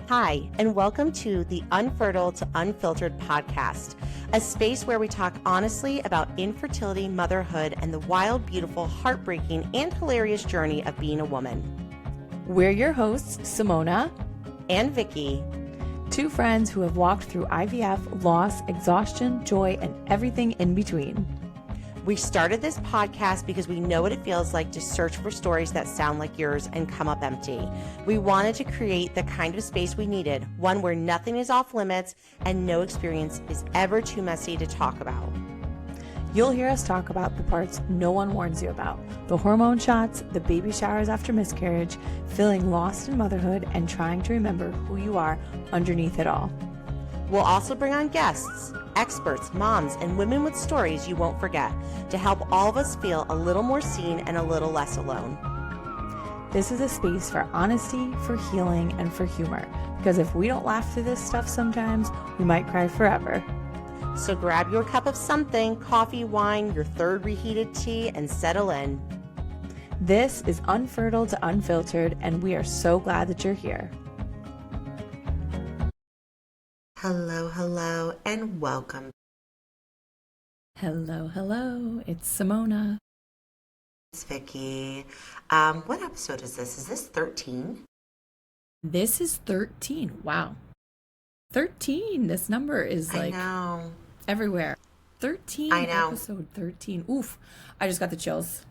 Hi, and welcome to the Unfertile to Unfiltered podcast, a space where we talk honestly about infertility, motherhood, and the wild, beautiful, heartbreaking, and hilarious journey of being a woman. We're your hosts, Simona and Vicki, two friends who have walked through IVF, loss, exhaustion, joy, and everything in between. We started this podcast because we know what it feels like to search for stories that sound like yours and come up empty. We wanted to create the kind of space we needed, one where nothing is off limits and no experience is ever too messy to talk about. You'll hear us talk about the parts no one warns you about, the hormone shots, the baby showers after miscarriage, feeling lost in motherhood, and trying to remember who you are underneath it all. We'll also bring on guests, experts, moms, and women with stories you won't forget to help all of us feel a little more seen and a little less alone. This is a space for honesty, for healing, and for humor, because if we don't laugh through this stuff sometimes, we might cry forever. So grab your cup of something, coffee, wine, your third reheated tea, and settle in. This is Unfertile to Unfiltered, and we are so glad that you're here. Hello, and welcome. Hello, it's Simona. It's Vicki. What episode is this? Is this 13? This is 13. Wow. 13. This number is like everywhere. 13. I know. Episode 13. Oof. I just got the chills.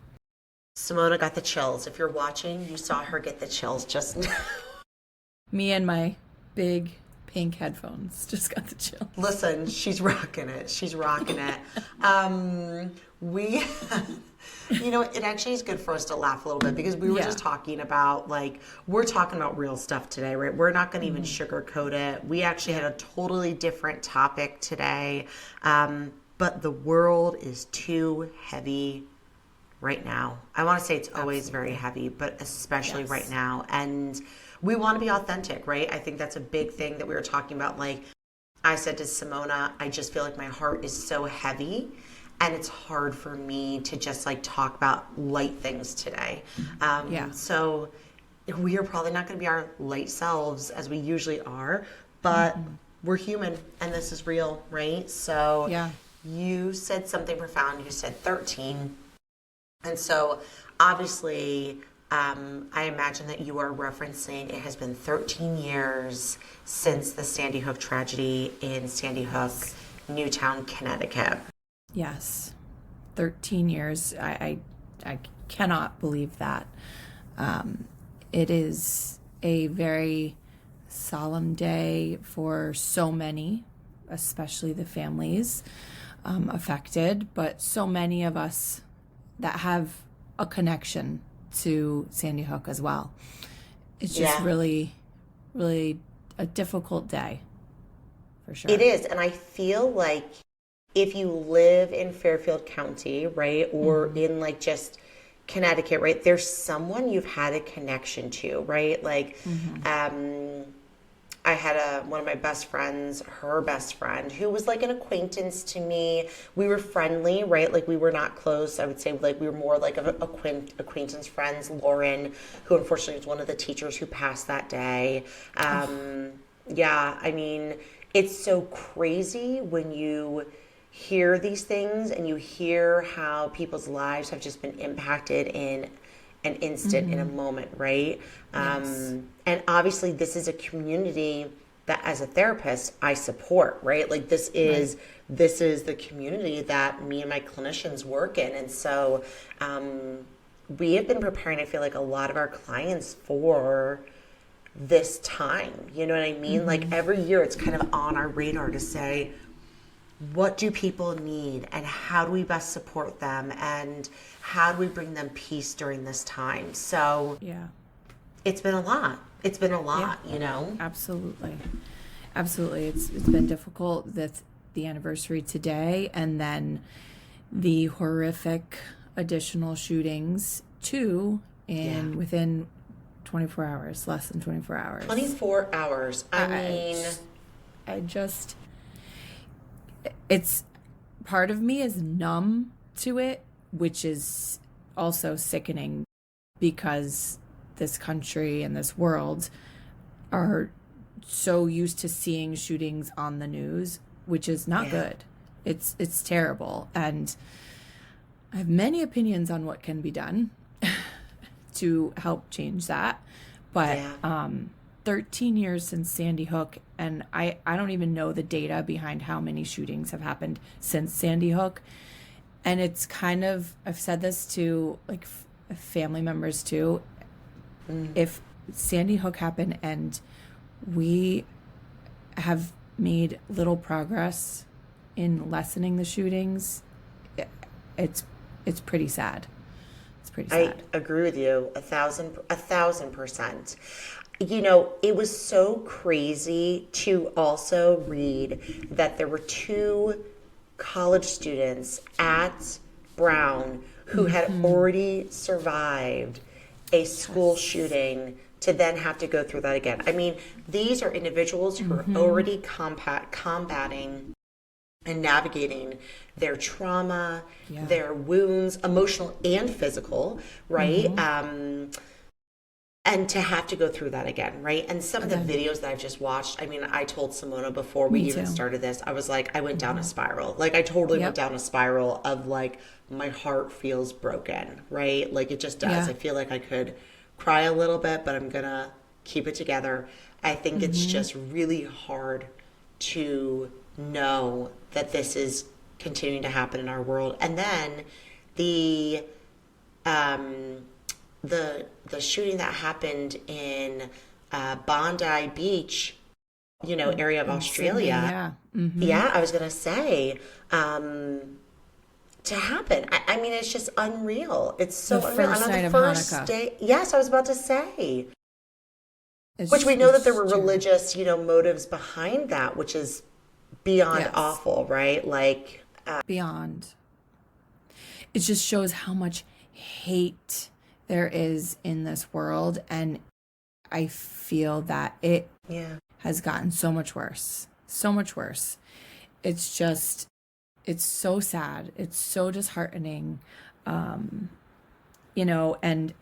Simona got the chills. If you're watching, you saw her get the chills just now. Me and my big pink headphones just got the chill. Listen, she's rocking it. We, it actually is good for us to laugh a little bit because we were just talking about, we're talking about real stuff today, right? We're not going to even sugarcoat it. We actually had a totally different topic today, but the world is too heavy right now. I want to say it's always very heavy, but especially right now. And we want to be authentic, right? I think that's a big thing that we were talking about. Like I said to Simona, I just feel like my heart is so heavy and it's hard for me to just talk about light things today. So we are probably not going to be our light selves as we usually are, but we're human and this is real, right? So you said something profound. You said 13. And so obviously, I imagine that you are referencing it has been 13 years since the Sandy Hook tragedy in Sandy Hook, Newtown, Connecticut. Yes, 13 years. I cannot believe that. It is a very solemn day for so many, especially the families affected, but so many of us that have a connection to Sandy Hook as well. It's just really, really a difficult day, for sure. It is, and I feel like if you live in Fairfield County, right, or in just Connecticut, right, there's someone you've had a connection to, right? I had one of my best friends, her best friend, who was an acquaintance to me. We were friendly, right? We were not close. I would say we were more acquaintance friends. Lauren, who unfortunately was one of the teachers who passed that day. It's so crazy when you hear these things and you hear how people's lives have just been impacted in an instant, in a moment, right? And obviously this is a community that as a therapist I support, right? This is the community that me and my clinicians work in. And so we have been preparing, I feel like, a lot of our clients for this time. You know what I mean? Every year it's kind of on our radar to say, what do people need and how do we best support them and how do we bring them peace during this time? So it's been a lot. Absolutely. It's been difficult. That's the anniversary today, and then the horrific additional shootings within 24 hours, less than 24 hours. 24 hours. It's part of me is numb to it, which is also sickening because this country and this world are so used to seeing shootings on the news, which is not good. It's terrible. And I have many opinions on what can be done to help change that. But 13 years since Sandy Hook, and I don't even know the data behind how many shootings have happened since Sandy Hook. And it's kind of, I've said this to like family members too. If Sandy Hook happened and we have made little progress in lessening the shootings, it's pretty sad. It's pretty sad. I agree with you 1,000%. You know, it was so crazy to also read that there were 2 college students at Brown who had already survived a school shooting to then have to go through that again. I mean, these are individuals who are already combating and navigating their trauma, their wounds, emotional and physical, right? And to have to go through that again, right? And some of the videos that I've just watched, I mean, I told Simona before we even started this, I was like, I went down a spiral. Like, I totally went down a spiral of like, my heart feels broken, right? Like, it just does. I feel like I could cry a little bit, but I'm gonna keep it together. I think it's just really hard to know that this is continuing to happen in our world. And then the shooting that happened in Bondi Beach, you know, area of Australia. Yeah, I was gonna say, to happen. I mean, it's just unreal. It's so The unreal. first And on night the of first Hanukkah. day, yes, I was about to say. It's Which we know that there were true. religious, you know, motives behind that, which is beyond Yes. awful, right? Like, Beyond. It just shows how much hate there is in this world, and I feel that it has gotten so much worse. So much worse. It's just, it's so sad. It's so disheartening. You know, and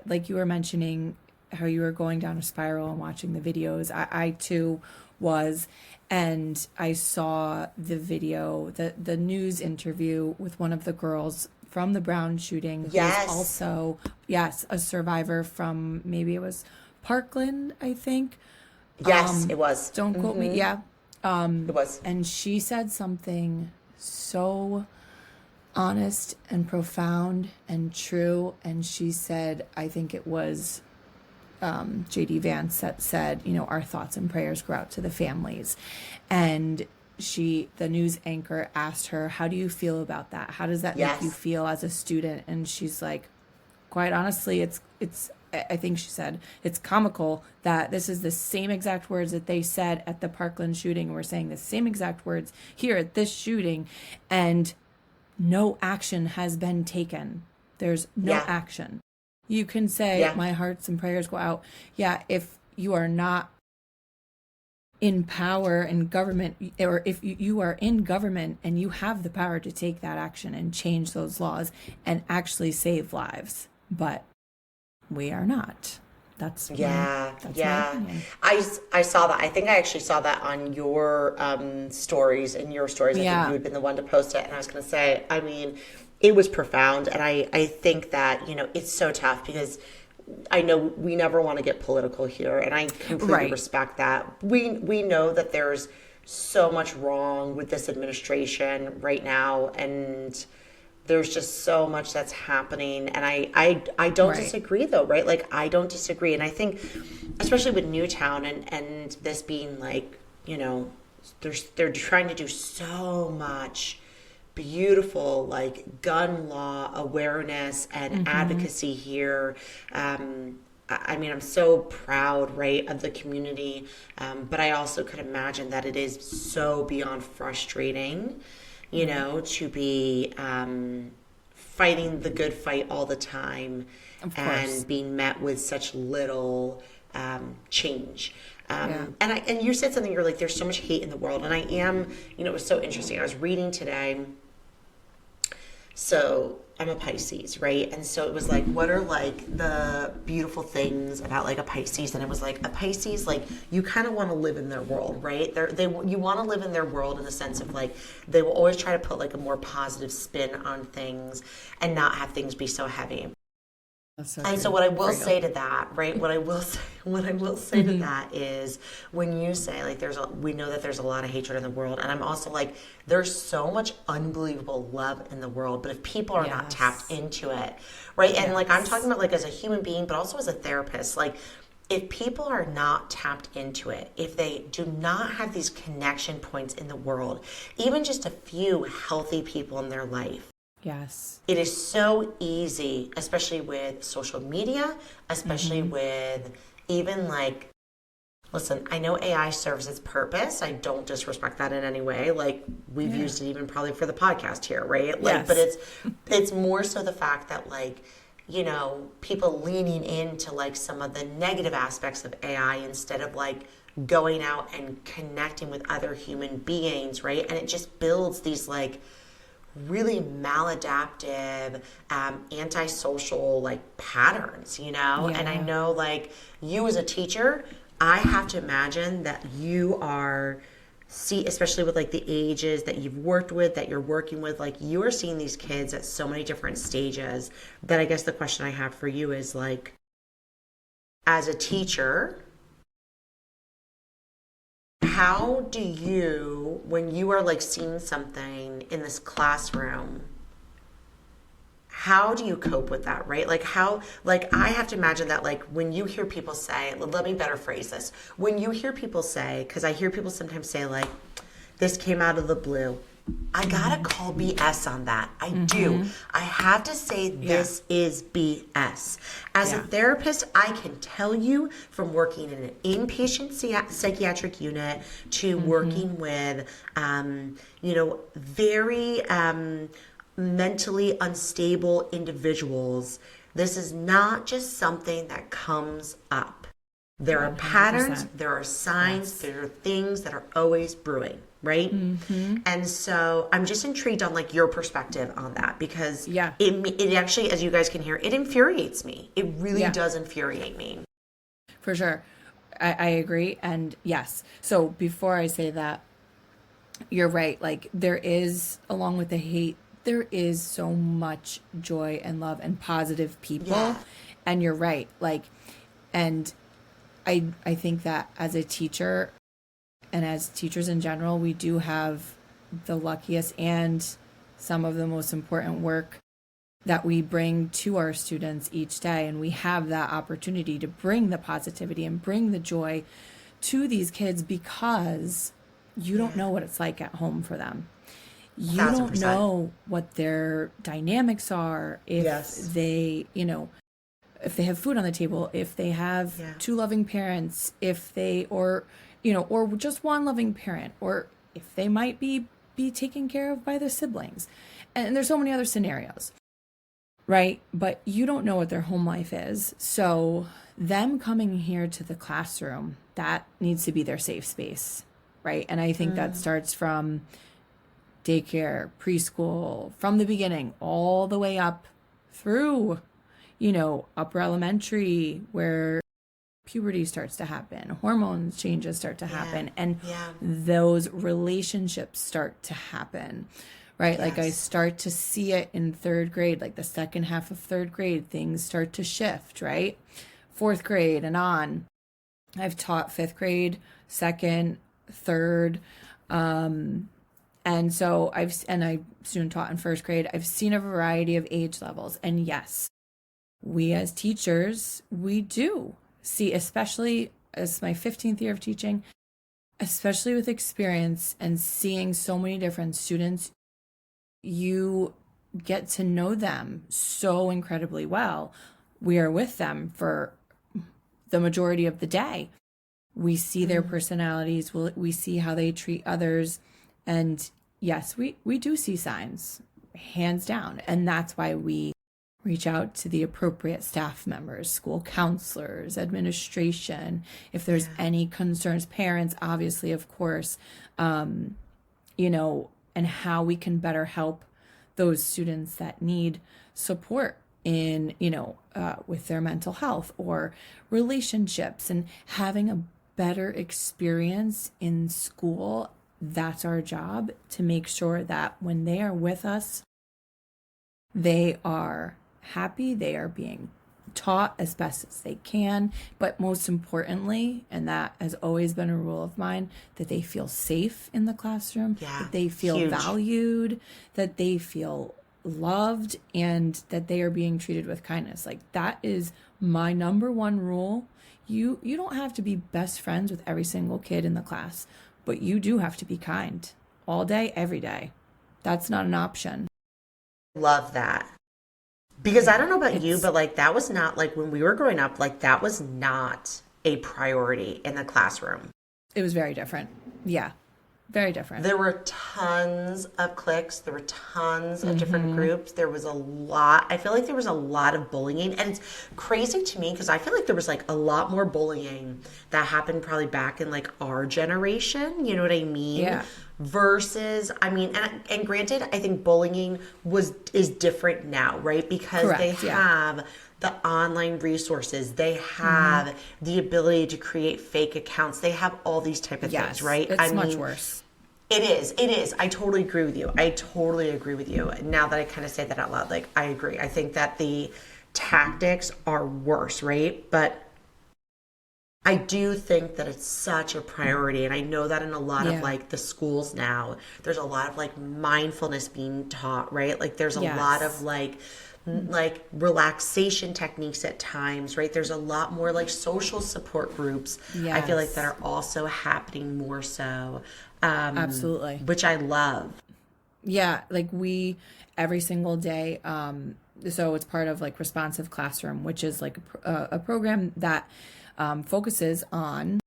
like you were mentioning how you were going down a spiral and watching the videos. I too was, and I saw the video, the news interview with one of the girls from the Brown shooting, who was also, a survivor from, maybe it was Parkland, I think. yes, it was. Don't quote me. Yeah. It was. And she said something so honest and profound and true. And she said, I think it was J.D. Vance that said, you know, our thoughts and prayers go out to the families. And the news anchor asked her, how do you feel about that? How does that make you feel as a student? And she's like, quite honestly, it's I think she said, it's comical that this is the same exact words that they said at the Parkland shooting. We're saying the same exact words here at this shooting, and no action has been taken. There's no action. You can say, my hearts and prayers go out. Yeah, if you are not in power in government, or if you are in government and you have the power to take that action and change those laws and actually save lives. But we are not. That's my opinion. I saw that. I think I actually saw that on your stories. In your stories, I think you had been the one to post it. And I was going to say, I mean, it was profound. And I think that, you know, it's so tough because I know we never want to get political here. And I completely respect that. We know that there's so much wrong with this administration right now. And there's just so much that's happening. And I don't disagree though, right? Like, I don't disagree. And I think, especially with Newtown and this being like, you know, they're trying to do so much beautiful, like, gun law awareness and advocacy here. I mean, I'm so proud, right, of the community. But I also could imagine that it is so beyond frustrating, you know, to be fighting the good fight all the time and being met with such little change. And you said something, you're like, there's so much hate in the world. And I am, you know, it was so interesting. I was reading today So I'm a Pisces, right? And so it was like, what are like the beautiful things about like a Pisces? And it was like a Pisces, like you kind of want to live in their world, right? You want to live in their world in the sense of like they will always try to put like a more positive spin on things and not have things be so heavy. That's so And so true what I will for you. say to that, right? What I will say to that is when you say like we know that there's a lot of hatred in the world, and I'm also like there's so much unbelievable love in the world, but if people are not tapped Yes. into it, right? And like I'm talking Yes. about like as a human being, but also as a therapist, like if people are not tapped into it, if they do not have these connection points in the world, even just a few healthy people in their life, Yes. it is so easy, especially with social media, especially with even like, listen, I know AI serves its purpose. I don't disrespect that in any way. Like we've used it even probably for the podcast here, right? Like, but Yes. it's more so the fact that like, you know, people leaning into like some of the negative aspects of AI instead of like going out and connecting with other human beings, right? And it just builds these like really maladaptive, antisocial like patterns, you know? And I Yeah. know like you as a teacher, I have to imagine that you are especially with like the ages that you've worked with, that you're working with, like you are seeing these kids at so many different stages that I guess the question I have for you is like, as a teacher, how do you, when you are like seeing something in this classroom, how do you cope with that, right? Like how, like I have to imagine that like when you hear people say, let me better phrase this. When you hear people say, because I hear people sometimes say like, this came out of the blue. I gotta call BS on that. I do. I have to say this is BS. As a therapist, I can tell you from working in an inpatient psychiatric unit to working with, you know, very mentally unstable individuals. This is not just something that comes up. There are patterns, 100%. there are signs, Yes. there are things that are always brewing, right? And so I'm just intrigued on like your perspective on that because Yeah. it actually, as you guys can hear, it infuriates me. It really Yeah. does infuriate me. For sure. I agree. And yes. So before I say that, you're right. Like there is, along with the hate, there is so much joy and love and positive people. Yeah. And you're right. Like, and I think that as a teacher and as teachers in general, we do have the luckiest and some of the most important work that we bring to our students each day. And we have that opportunity to bring the positivity and bring the joy to these kids because you don't know what it's like at home for them. You don't 1,000%. know what their dynamics are if Yes. they, you know, if they have food on the table, if they have two loving parents, if they, or, you know, or just one loving parent, or if they might be taken care of by their siblings. And there's so many other scenarios, right? But you don't know what their home life is. So them coming here to the classroom, that needs to be their safe space, right? And I think that starts from daycare, preschool, from the beginning, all the way up through, you know, upper elementary, where puberty starts to happen, hormone changes start to happen, and those relationships start to happen, right? Like I start to see it in third grade, like the second half of third grade, things start to shift, right? Fourth grade and on. I've taught fifth grade, second, third, and so I soon taught in first grade. I've seen a variety of age levels, and yes, we as teachers, we do see, especially as my 15th year of teaching, especially with experience and seeing so many different students, you get to know them so incredibly well. We are with them for the majority of the day. We see their personalities, we see how they treat others. And yes, we do see signs, hands down. And that's why we reach out to the appropriate staff members, school counselors, administration, if there's any concerns, parents, obviously, of course, you know, and how we can better help those students that need support in, with their mental health or relationships and having a better experience in school. That's our job, to make sure that when they are with us, they are happy, they are being taught as best as they can, but most importantly, and that has always been a rule of mine, that they feel safe in the classroom, that they feel valued, that they feel loved, and that they are being treated with kindness. Like, that is my number one rule. You don't have to be best friends with every single kid in the class, but you do have to be kind all day, every day. That's not an option. Love that. Because I don't know about you, but like that was not, like when we were growing up, like that was not a priority in the classroom. It was very different. Yeah, very different. There were tons of cliques. There were tons of different groups. There was a lot. I feel like there was a lot of bullying. And it's crazy to me because I feel like there was like a lot more bullying that happened probably back in like our generation. You know what I mean? Yeah. Versus, I mean, and granted, I think bullying is different now, right? Because they have the online resources, they have the ability to create fake accounts, they have all these type of things, right? It's much worse. It is. I totally agree with you. Now that I kind of say that out loud, like I agree. I think that the tactics are worse, right? But I do think that it's such a priority. And I know that in a lot of like the schools now, there's a lot of like mindfulness being taught, right? Like there's a lot of like relaxation techniques at times, right? There's a lot more like social support groups. I feel like that are also happening more so. Absolutely. Which I love. Yeah. Like every single day, so it's part of like Responsive Classroom, which is like a program that focuses on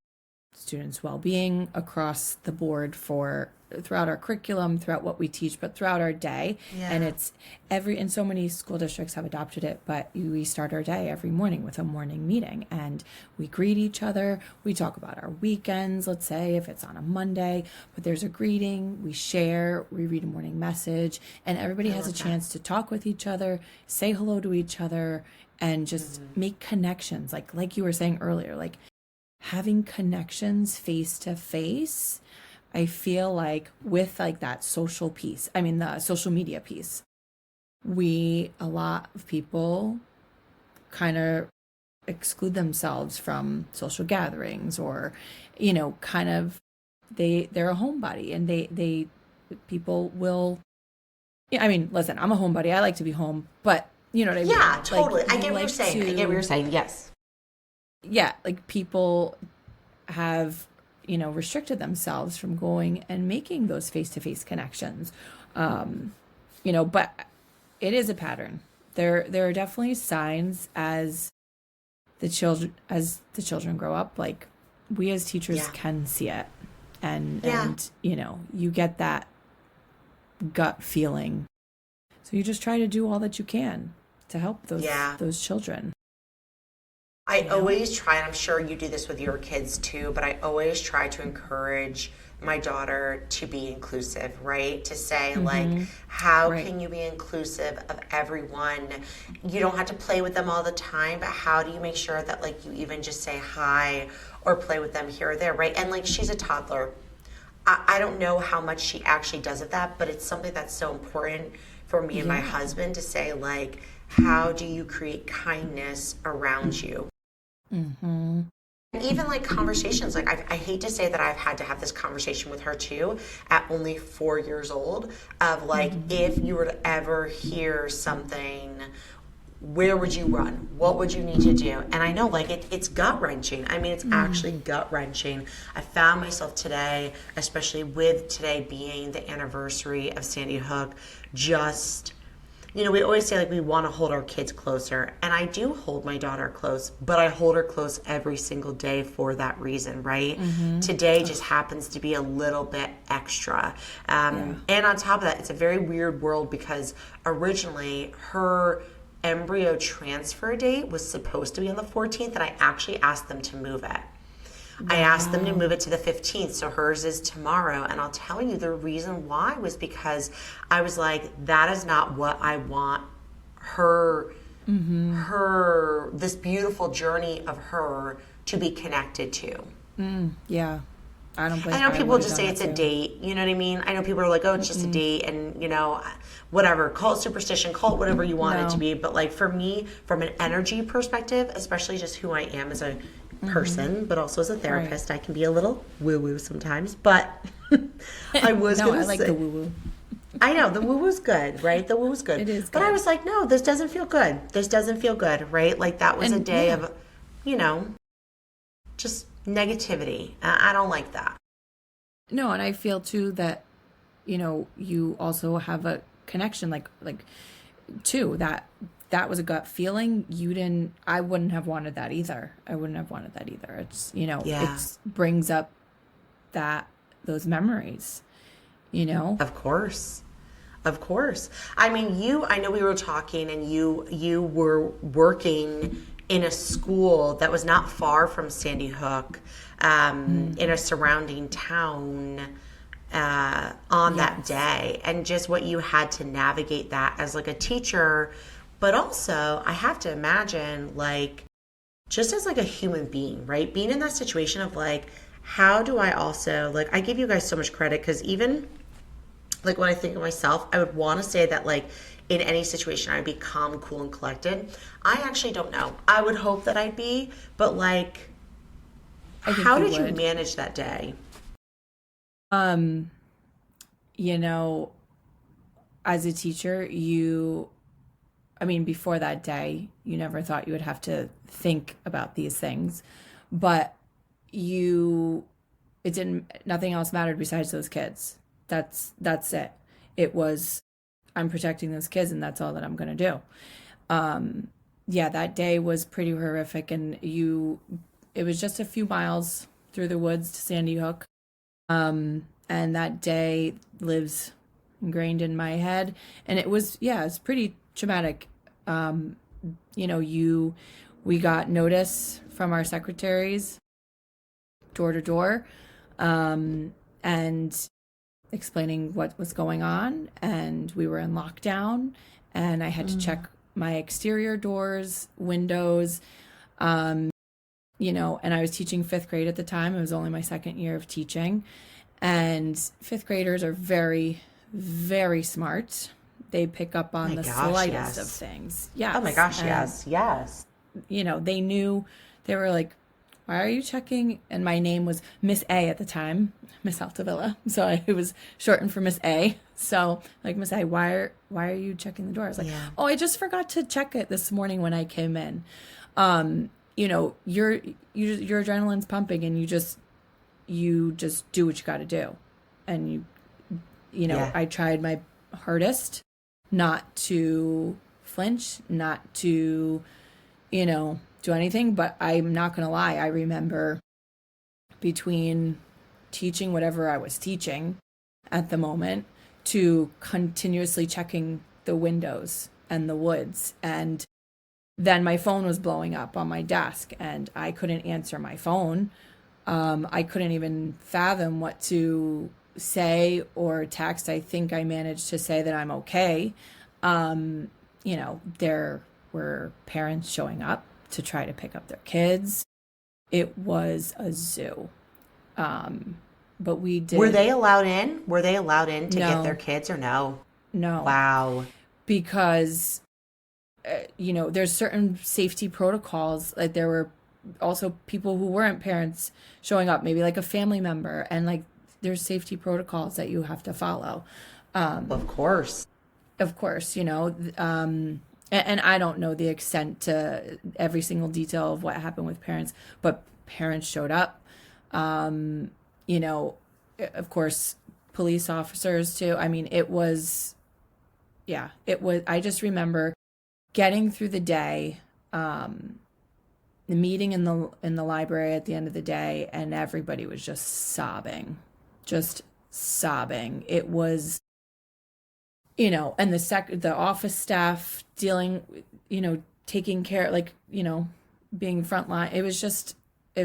students' well-being across the board throughout our curriculum, throughout what we teach, but throughout our day. And it's and so many school districts have adopted it, but we start our day every morning with a morning meeting and we greet each other. We talk about our weekends, let's say if it's on a Monday, but there's a greeting, we share, we read a morning message, and everybody has a chance to talk with each other, say hello to each other, and just make connections. Like you were saying earlier, like having connections face to face. I feel like with like that social piece, the social media piece, a lot of people kind of exclude themselves from social gatherings, or, kind of they're a homebody, and people will, listen, I'm a homebody. I like to be home, but you know what I mean? Yeah, totally. Like, I get what you're saying. Yes. Yeah. Like people have, restricted themselves from going and making those face-to-face connections. But it is a pattern. There are definitely signs as the children grow up, like we as teachers can see it. And you get that gut feeling. So you just try to do all that you can to help those children. I always try, and I'm sure you do this with your kids too, but I always try to encourage my daughter to be inclusive, right? To say like, how can you be inclusive of everyone? You don't have to play with them all the time, but how do you make sure that like you even just say hi or play with them here or there, right? And like she's a toddler. I don't know how much she actually does of that, but it's something that's so important for me and my husband to say like, how do you create kindness around you? Even like conversations, like I hate to say that I've had to have this conversation with her too at only 4 years old of like, if you were to ever hear something, where would you run? What would you need to do? And I know like it's gut wrenching. It's actually gut wrenching. I found myself today, especially with today being the anniversary of Sandy Hook, just, we always say like we want to hold our kids closer, and I do hold my daughter close, but I hold her close every single day for that reason, right? Today just happens to be a little bit extra. And on top of that, it's a very weird world because originally her embryo transfer date was supposed to be on the 14th, and I actually asked them to move it. I asked them to move it to the 15th, so hers is tomorrow. And I'll tell you the reason why was because I was like, that is not what I want her, this beautiful journey of her to be connected to. Yeah. I don't blame I know people would've just done say that it's a too. date. You know what I mean? I know people are like, oh, it's just a date, and whatever, call it superstition, call it whatever you want it to No. be. But like for me, from an energy perspective, especially just who I am as a person, but also as a therapist, I can be a little woo-woo sometimes. But I was No, gonna I like say, the woo-woo. I know the woo-woo's good, right? The woo-woo's good. It is But I good. was like, no, this doesn't feel good. This doesn't feel good, right? Like that was a And day yeah. of, you know, just negativity. I don't like that. No, and I feel too that, you also have a connection, like too, that was a gut feeling. I wouldn't have wanted that either. I wouldn't have wanted that either. It's, Yeah. it brings up those memories, Of course. Of course. I mean, I know we were talking and you were working in a school that was not far from Sandy Hook, in a surrounding town, on that day, and just what you had to navigate that as like a teacher, but also I have to imagine like just as like a human being, right? Being in that situation of like, how do I also like, I give you guys so much credit because even like when I think of myself, I would want to say that like in any situation I'd be calm, cool, and collected. I actually don't know. I would hope that I'd be, but like, I think how you did you would. manage that day? Um, you know, as a teacher, before that day, you never thought you would have to think about these things, but nothing else mattered besides those kids. That's it. It was, I'm protecting those kids and that's all that I'm going to do. Yeah, that day was pretty horrific, and it was just a few miles through the woods to Sandy Hook. And that day lives ingrained in my head. And it's pretty traumatic. We got notice from our secretaries door to door, and explaining what was going on. And we were in lockdown, and I had to check my exterior doors, windows, and I was teaching fifth grade at the time. It was only my second year of teaching. And fifth graders are very, very smart. They pick up on the slightest of things. Yes. Oh my gosh, And, yes. they knew, they were like, why are you checking? And my name was Miss A at the time, Miss Altavilla. So it was shortened for Miss A. So like, Miss A, why are you checking the door? I was like, oh, I just forgot to check it this morning when I came in. Your adrenaline's pumping, and you just do what you got to do. And I tried my hardest not to flinch, not to, do anything. But I'm not going to lie. I remember between teaching whatever I was teaching at the moment to continuously checking the windows and the woods. And then my phone was blowing up on my desk and I couldn't answer my phone. I couldn't even fathom what to say or text. I think I managed to say that I'm okay. There were parents showing up to try to pick up their kids. It was a zoo. But we did. Were they allowed in? Were they allowed in to No. get their kids or no? No. Wow. Because, there's certain safety protocols. Like there were also people who weren't parents showing up, maybe like a family member, and like there's safety protocols that you have to follow. Of course. And I don't know the extent to every single detail of what happened with parents, but parents showed up. Of course, police officers too. I mean, it was, I just remember getting through the day, the meeting in the library at the end of the day, and everybody was just sobbing. It was, and the office staff dealing, taking care, like, being frontline.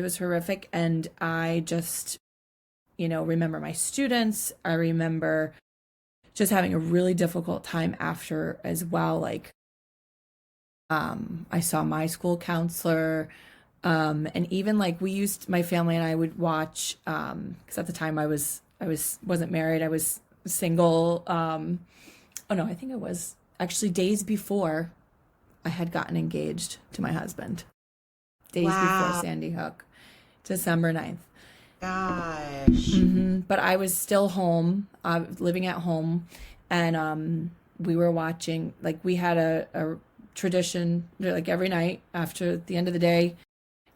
was horrific. And I just, remember my students. I remember just having a really difficult time after as well. Like, I saw my school counselor, and even like my family and I would watch, because at the time wasn't married. I was single. Oh no, I think it was actually days before I had gotten engaged to my husband. Days before Sandy Hook, December 9th. Gosh. But I was still home, living at home, and we were watching, like we had a tradition, like every night after the end of the day,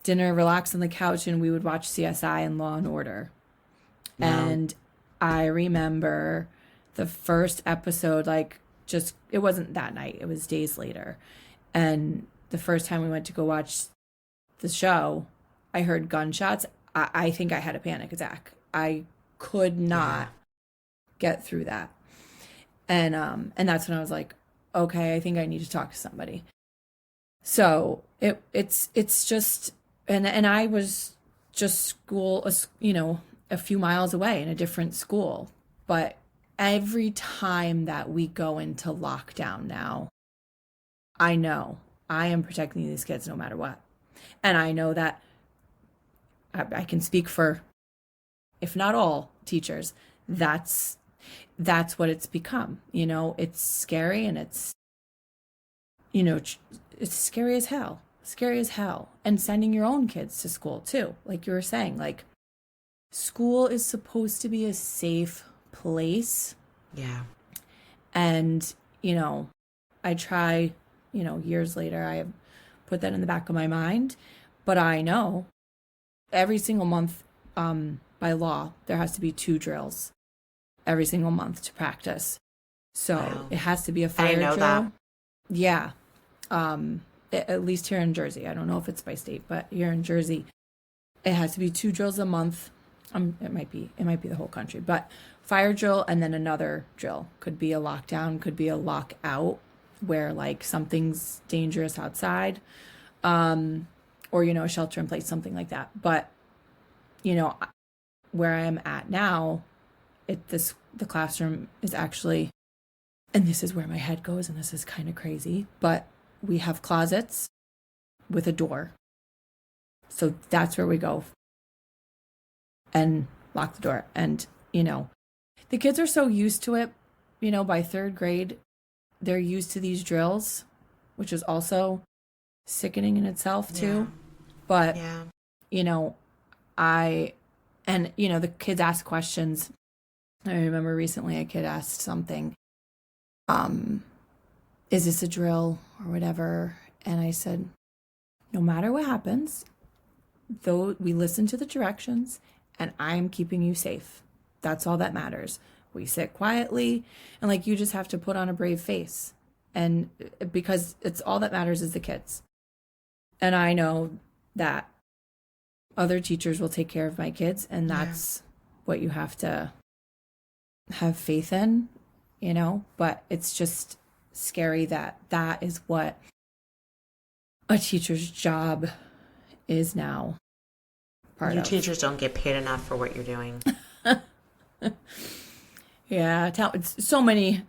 dinner, relax on the couch, and we would watch CSI and Law and Order. Wow. And I remember the first episode, like it wasn't that night, it was days later. And the first time we went to go watch the show, I heard gunshots. I think I had a panic attack. I could not get through that. And that's when I was like, okay, I think I need to talk to somebody. So it's just, and I was just a few miles away in a different school. But every time that we go into lockdown now, I know I am protecting these kids no matter what. And I know that I can speak for, if not all teachers, that's what it's become. It's scary, and it's scary as hell. And sending your own kids to school too. Like you were saying, like school is supposed to be a safe place. Yeah. And, I try, years later, I have put that in the back of my mind, but I know every single month, by law, there has to be 2 drills every single month to practice. So it has to be a fire drill. I know that. Yeah. At least here in Jersey. I don't know if it's by state, but here in Jersey, it has to be 2 drills a month. It might be the whole country, but fire drill and then another drill. Could be a lockdown, could be a lockout where like something's dangerous outside, or, a shelter in place, something like that. But, where I am at now, the classroom is actually, and this is where my head goes, and this is kind of crazy, but we have closets with a door. So that's where we go and lock the door. And, the kids are so used to it, by 3rd grade, they're used to these drills, which is also sickening in itself too. But, the kids ask questions. I remember recently a kid asked something, is this a drill or whatever? And I said, no matter what happens, though, we listen to the directions and I'm keeping you safe. That's all that matters. We sit quietly and like, you just have to put on a brave face. And because it's all that matters is the kids. And I know that other teachers will take care of my kids, and that's what you have to have faith in, but it's just scary that is what a teacher's job is now. You teachers don't get paid enough for what you're doing. Yeah, it's so many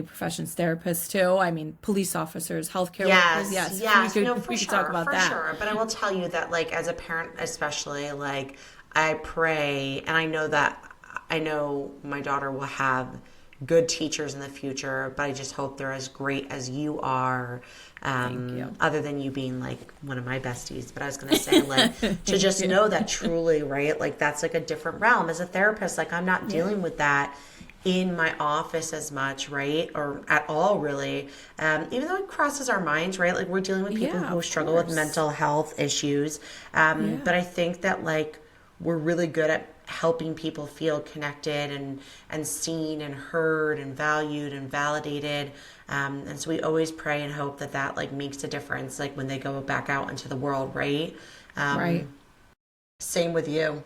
professions, therapists too. I mean, police officers, healthcare workers. Yes. We could talk about that. Sure. But I will tell you that, like, as a parent, especially, like, I pray, and I know my daughter will have good teachers in the future, but I just hope they're as great as you are. Thank you. Other than you being like one of my besties. But I was going to say, like, to just know that truly, right? Like, that's like a different realm. As a therapist, like, I'm not dealing with that in my office as much, right? Or at all, really. Even though it crosses our minds, right? Like, we're dealing with people who struggle with mental health issues. But I think that, like, we're really good at helping people feel connected and seen and heard and valued and validated. And so we always pray and hope that like makes a difference, like when they go back out into the world, right? Right. Same with you.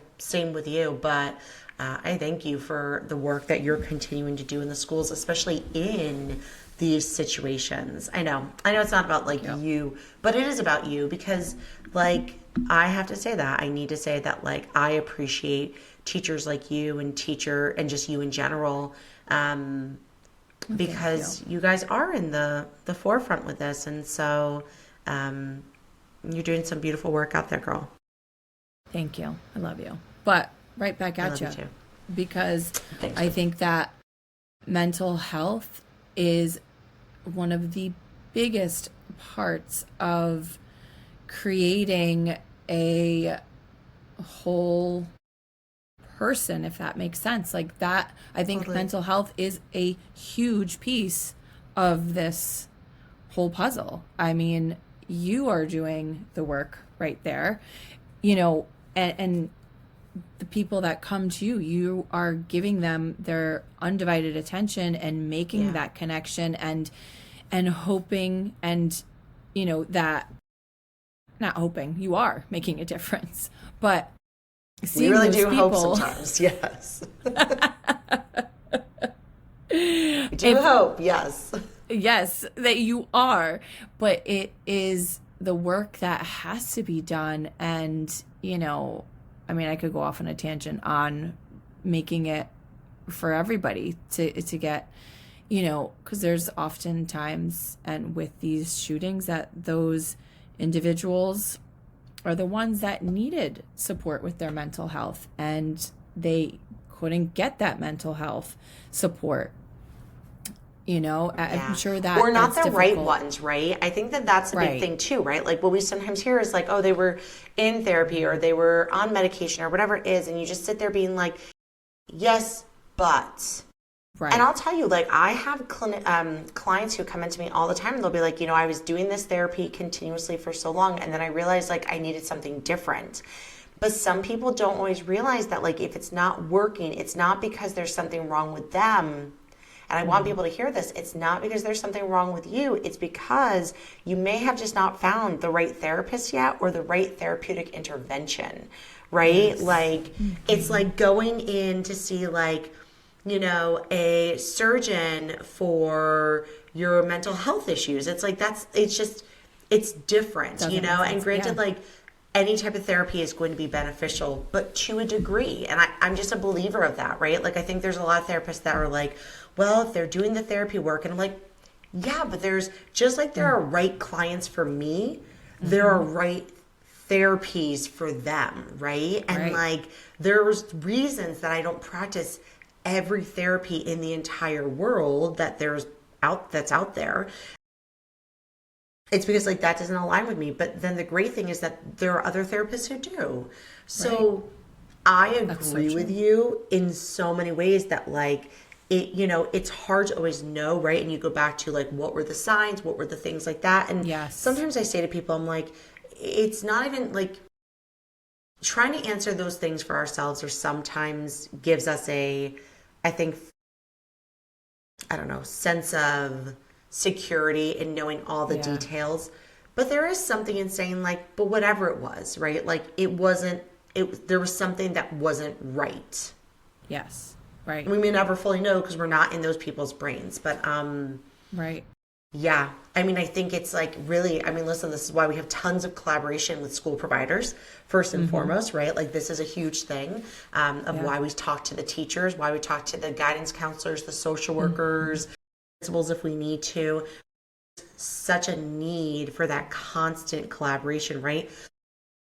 But I thank you for the work that you're continuing to do in the schools, especially in these situations. I know it's not about like you, but it is about you because like I have to say that. I need to say that, like, I appreciate teachers like you and just you in general, because you guys are in the forefront with this. And so you're doing some beautiful work out there, girl. Thank you. I love you. But right back I at love you. you too. Because Thanks. I think that mental health is one of the biggest parts of creating a whole person, if that makes sense. Like that, I think Totally. mental health is a huge piece of this whole puzzle. I mean, you are doing the work right there, and the people that come to you, you are giving them their undivided attention and making that connection and hoping and that not hoping, you are making a difference, but We really do people, hope sometimes, yes. We do hope, yes. yes, that you are, but it is the work that has to be done. And I mean, I could go off on a tangent on making it for everybody to get, because there's often times, and with these shootings, that those individuals are the ones that needed support with their mental health, and they couldn't get that mental health support. I'm sure that or not the difficult. right ones, right? I think that that's a big thing too, right? Like what we sometimes hear is like, oh, they were in therapy or they were on medication or whatever it is, and you just sit there being like, yes, but. Right. And I'll tell you, like, I have clients who come into me all the time and they'll be like, I was doing this therapy continuously for so long, and then I realized like I needed something different. But some people don't always realize that, like, if it's not working, it's not because there's something wrong with them. And I want people to hear this. It's not because there's something wrong with you. It's because you may have just not found the right therapist yet or the right therapeutic intervention, right? Yes. Like, it's like going in to see, like, a surgeon for your mental health issues. It's like, it's different, and granted, like, any type of therapy is going to be beneficial, but to a degree. And I'm just a believer of that, right? Like, I think there's a lot of therapists that are like, well, if they're doing the therapy work, and I'm like, yeah, but there's just like there are right clients for me, there are right therapies for them, right? And like, there's reasons that I don't practice every therapy in the entire world that's out there. It's because like that doesn't align with me. But then the great thing is that there are other therapists who do. So I agree with you in so many ways that like it's hard to always know, right? And you go back to like, what were the signs? What were the things like that? And sometimes I say to people, I'm like, it's not even like trying to answer those things for ourselves, or sometimes gives us I think, I don't know, sense of security in knowing all the details. But there is something in saying like, but whatever it was, right? Like there was something that wasn't right. Yes. Right. We may never fully know because we're not in those people's brains. But right. Yeah. I mean, I think it's like really, I mean, listen, this is why we have tons of collaboration with school providers, first and foremost, right? Like this is a huge thing of why we talk to the teachers, why we talk to the guidance counselors, the social workers, principals if we need to. Such a need for that constant collaboration, right?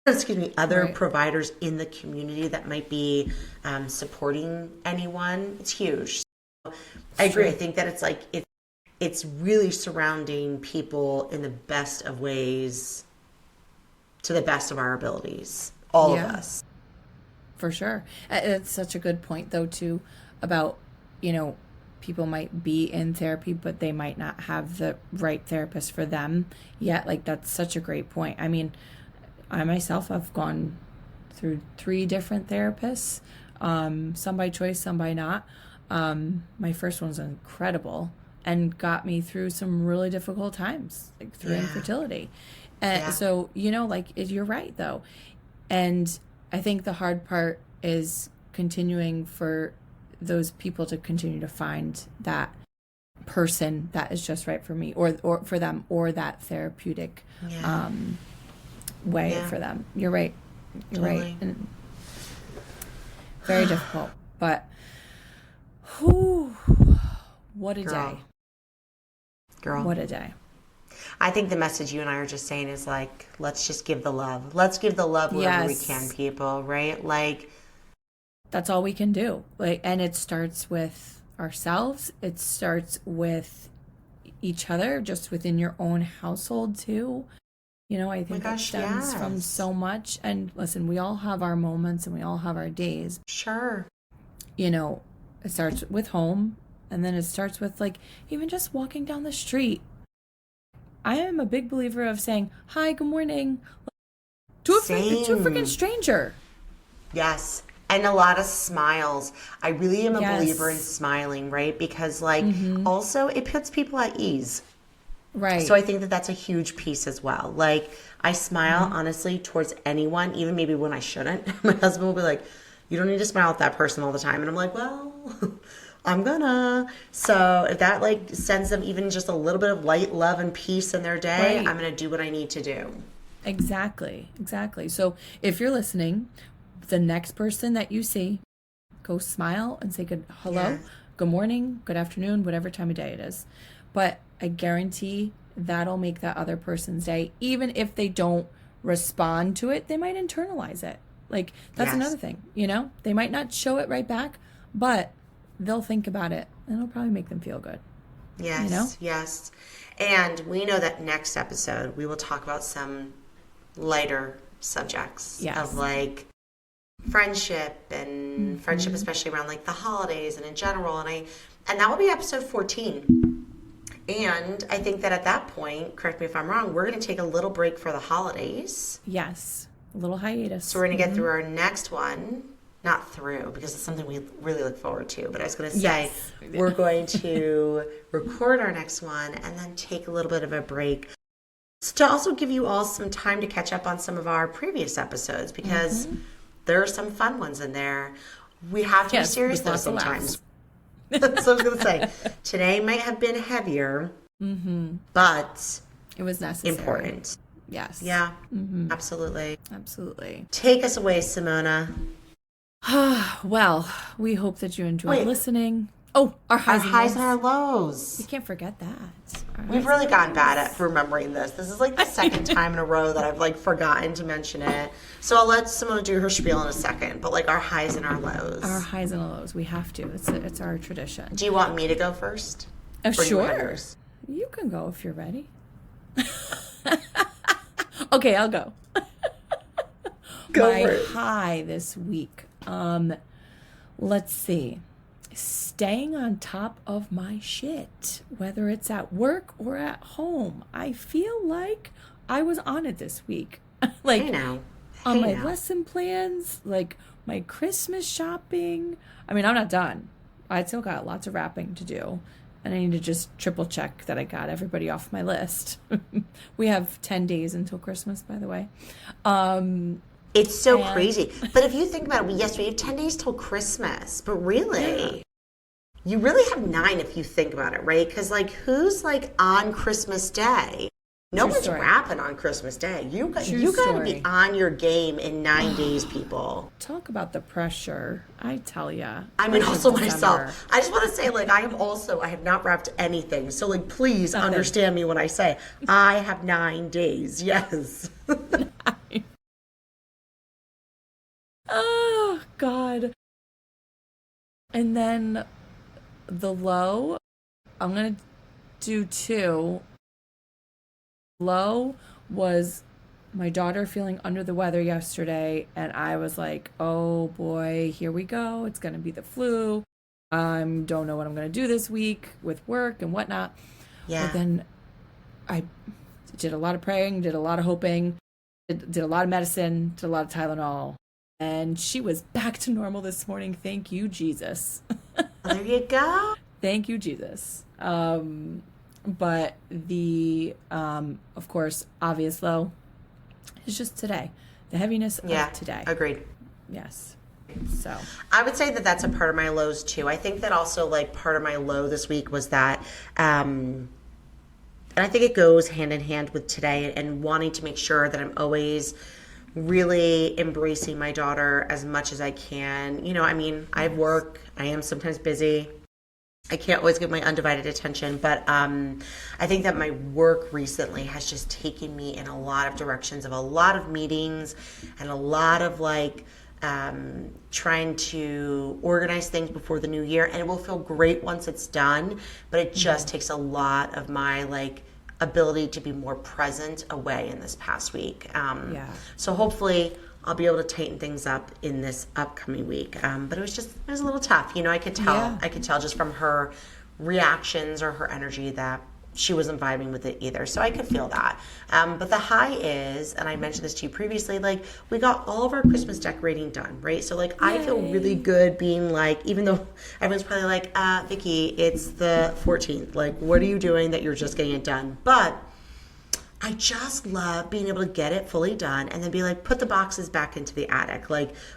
Excuse me, other providers in the community that might be supporting anyone. It's huge. So I agree. I think that it's like, it's really surrounding people in the best of ways, to the best of our abilities, all of us. For sure. It's such a good point, though, too, about, people might be in therapy, but they might not have the right therapist for them yet. Like, that's such a great point. I mean, I myself have gone through 3 different therapists, some by choice, some by not. My first one's incredible and got me through some really difficult times, like through infertility. And so, like, you're right, though. And I think the hard part is continuing for those people to continue to find that person that is just right for me or for them, or that therapeutic way for them. You're right. You're right. And very difficult. But what a day. Girl. What a day. I think the message you and I are just saying is like, let's just give the love. Let's give the love wherever we can, people, right? Like, that's all we can do. Like, and it starts with ourselves. It starts with each other, just within your own household too. You know, I think that stems from so much. And listen, we all have our moments and we all have our days. Sure. You know, it starts with home, and then it starts with like even just walking down the street. I am a big believer of saying, hi, good morning, to a freaking stranger. Yes. And a lot of smiles. I really am a believer in smiling, right? Because like also it puts people at ease. Right. So I think that that's a huge piece as well. Like I smile honestly towards anyone, even maybe when I shouldn't. My husband will be like, you don't need to smile at that person all the time. And I'm like, well, I'm gonna. So if that like sends them even just a little bit of light, love, and peace in their day, I'm gonna do what I need to do. Exactly. So if you're listening, the next person that you see, go smile and say hello, good morning, good afternoon, whatever time of day it is. But I guarantee that'll make that other person's day. Even if they don't respond to it, they might internalize it. Like, that's another thing, you know? They might not show it right back, but they'll think about it, and it'll probably make them feel good. Yes, you know? Yes. And we know that next episode, we will talk about some lighter subjects of, like, friendship and friendship, especially around, like, the holidays and in general. And that will be episode 14. And I think that at that point, correct me if I'm wrong, we're going to take a little break for the holidays. Yes. A little hiatus. So we're going to get through our next one. Not through, because it's something we really look forward to. But I was going to say, we're going to record our next one and then take a little bit of a break. To also give you all some time to catch up on some of our previous episodes, because there are some fun ones in there. We have to be serious though sometimes. So I was going to say, today might have been heavier, but it was necessary. Important. Yes. Yeah, absolutely. Absolutely. Take us away, Simona. Well, we hope that you enjoyed listening. Oh, our highs and our lows. You can't forget that. We've really gotten bad at remembering this. This is like the second time in a row that I've like forgotten to mention it. So I'll let Simona do her spiel in a second. But like our highs and our lows. Our highs and lows. We have to. It's our tradition. Do you want me to go first? Sure. You can go if you're ready. Okay, I'll go. Go for it. My high this week. Let's see. Staying on top of my shit, whether it's at work or at home. I feel like I was on it this week. Like, on my lesson plans, like my Christmas shopping. I mean, I'm not done. I still got lots of wrapping to do. And I need to just triple check that I got everybody off my list. We have 10 days until Christmas, by the way. It's so crazy. But if you think about it, we have 10 days till Christmas. But really, you really have 9 if you think about it, right? Because, like, who's, like, on Christmas Day? No one's wrapping on Christmas Day. You got to be on your game in 9 days, people. Talk about the pressure. I tell ya. I mean, also myself. I just want to say, like, I have not wrapped anything. So, like, please understand me when I say I have 9 days. Yes. Oh, God. And then the low, I'm going to do 2. Low was my daughter feeling under the weather yesterday, and I was like, oh boy, here we go. It's going to be the flu. Don't know what I'm going to do this week with work and whatnot. Yeah. But then I did a lot of praying, did a lot of hoping, did a lot of medicine, did a lot of Tylenol. And she was back to normal this morning. Thank you, Jesus. There you go. Thank you, Jesus. But the, of course, obvious low is just today. The heaviness of today. Agreed. Yes. So I would say that that's a part of my lows too. I think that also like part of my low this week was that I And I think it goes hand in hand with today and wanting to make sure that I'm always really embracing my daughter as much as I can. I mean, I work, I am sometimes busy. I can't always give my undivided attention, but I think that my work recently has just taken me in a lot of directions of a lot of meetings and a lot of trying to organize things before the new year. And it will feel great once it's done, but it just takes a lot of my ability to be more present away in this past week. So hopefully I'll be able to tighten things up in this upcoming week. But it was a little tough. I could tell just from her reactions or her energy that she wasn't vibing with it either. So I could feel that. But the high is, and I mentioned this to you previously, we got all of our Christmas decorating done, right? So I feel really good being even though everyone's probably Vicki, it's the 14th. What are you doing that you're just getting it done? But I just love being able to get it fully done and then be put the boxes back into the attic.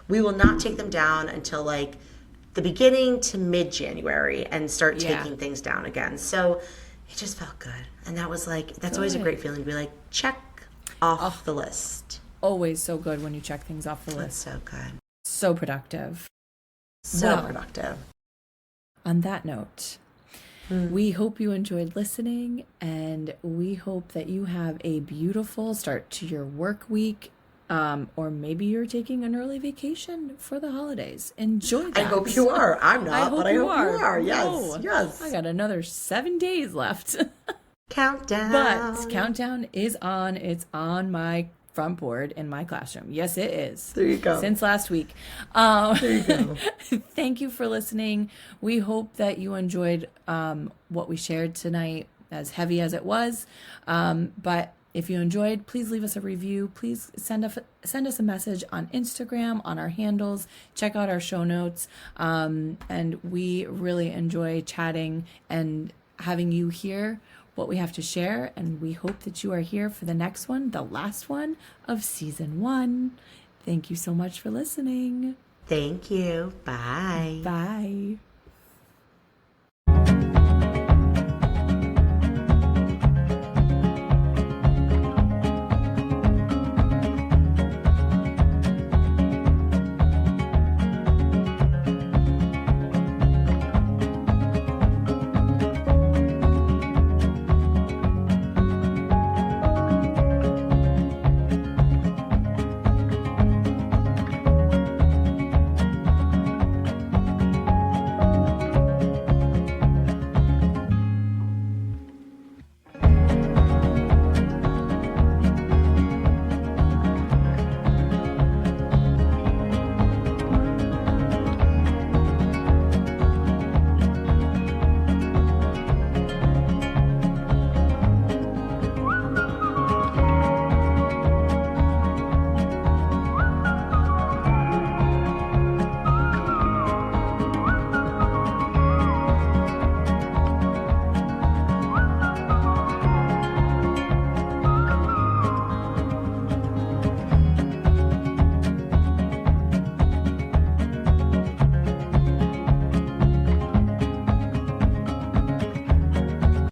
We will not take them down until the beginning to mid-January and start taking things down again. So it just felt good. And that was that's always a great feeling to be check off the list. Always so good when you check things off the list. That's so good. So productive. Productive. On that note, we hope you enjoyed listening, and we hope that you have a beautiful start to your work week, or maybe you're taking an early vacation for the holidays. Enjoy that. I hope you are. I'm not, but I hope you are. Yes, no, yes. I got another 7 days left. Countdown. But countdown is on. It's on my front board in my classroom. Yes, it is. There you go. Since last week. There you go. Thank you for listening. We hope that you enjoyed what we shared tonight, as heavy as it was. But if you enjoyed, please leave us a review. Please send us a message on Instagram, on our handles. Check out our show notes. And we really enjoy chatting and having you hear what we have to share, and we hope that you are here for the next one, the last one of season 1. Thank you so much for listening. Thank you. Bye. Bye.